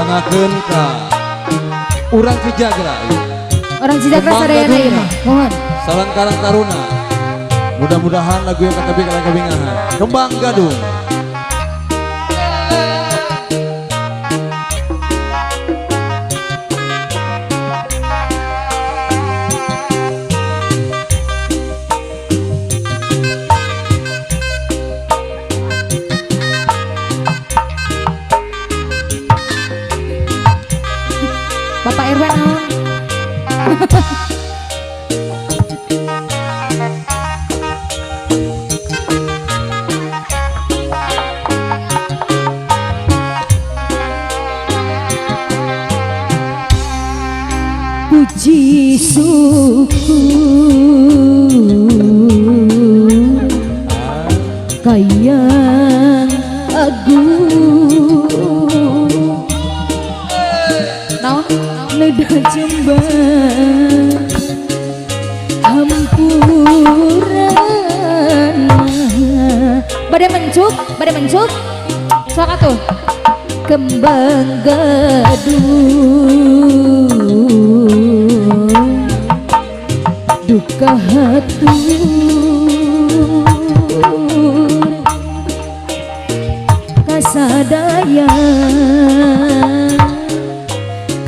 diarengakeun ka urang Cijagra. Orang Cijagra sadayana ieu mah. Mohon. Salam Karang Taruna. Mudah-mudahan lagu yang kata kalian kabingahan. Kembang Gadung. Bapak RW naon? Puji syukur kayang agung naon neda jembang hampuran badai mencuk sok atuh kembang gadung duka hatur kasadaya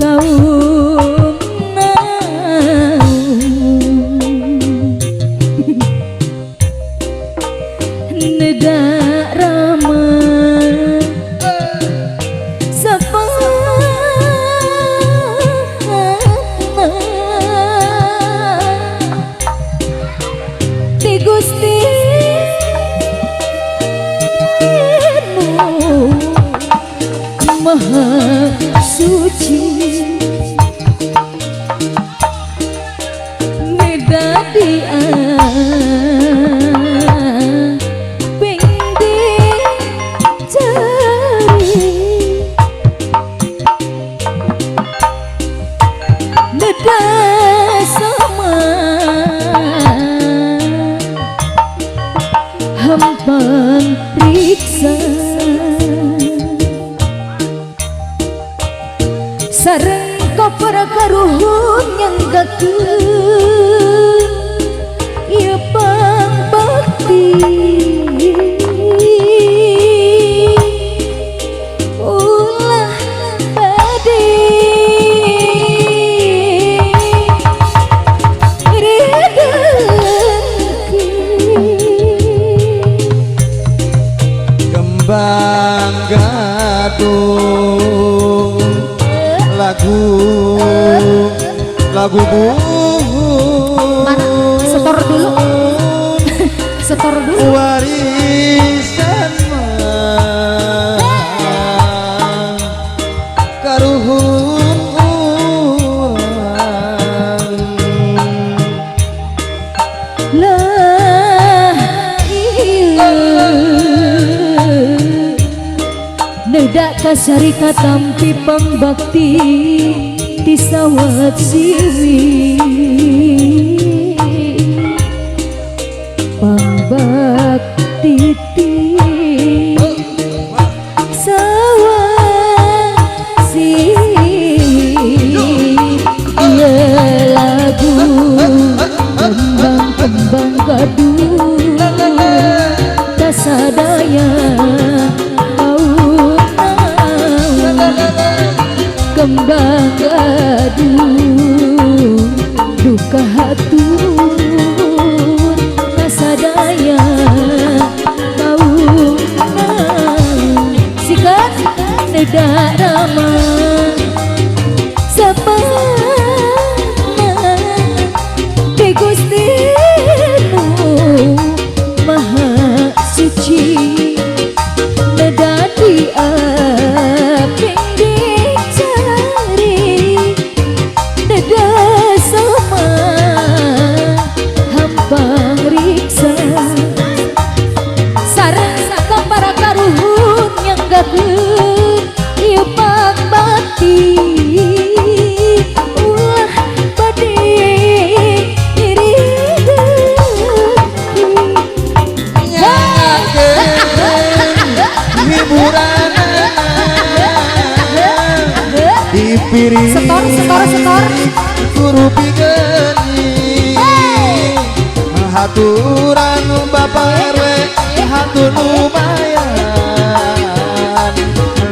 kaum naung neda rama ti Gusti Maha Suci neda dia pingdi cari neda sama hampang periksa sareng kopar karuhun nyanggakeun ieu pangbakti ulah bade Kembang Gadung lagu mana setor dulu setor dulu warisan karuhun urang lah neda kasarika tampi pangbakti ti sawat siwi pangbakti ti sawat siwi ieu lagu kembang gadung kasadaya kembang gadung duka hatur kasadaya kaum sikat neda rama sapana ti Gusti Maha Suci neda dia ieu pangbakti ulah bade irideun hiburan piring setor. guru pigeni haturan Bapak RW hatur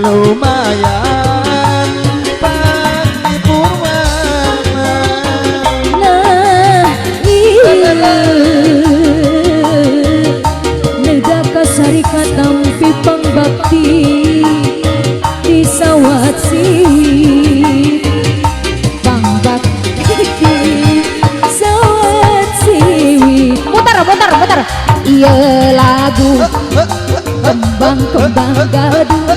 lumayan Pak Purwana. Nah iya Negaka Sarika tampi pangbakti di sawat siwi pangbakti sawat siwi mutar iya lagu kembang gaduh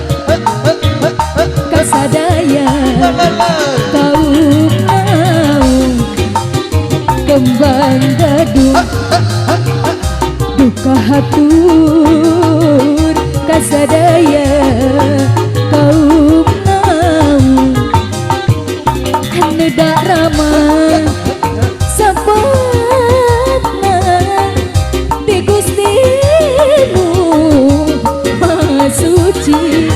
kasadaya kaum naung kembang gaduh duka hatur kasadaya kaum naung anu dak ramah sapatna di Gustimu Maha Suci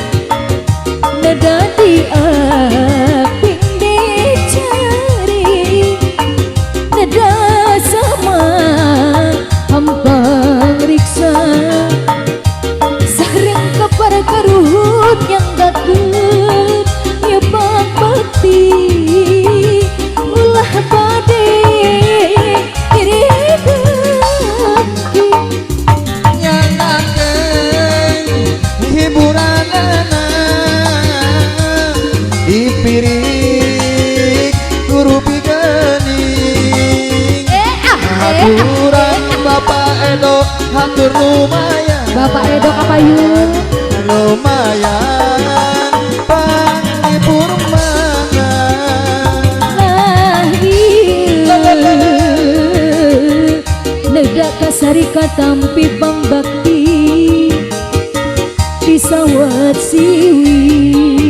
nedadi aping dicari neda sama hampang riksa sareng kepara karut yang dakut ya bang bakti ulah bade iri daki Nyangakeun hiburanana di piring guru pigening haturan Bapak Edo hatur lumayan Bapak Edo Kapayun lumayan Pak Purwana. nah iya Negaka Sarika tampi pangbakti di sawat siwi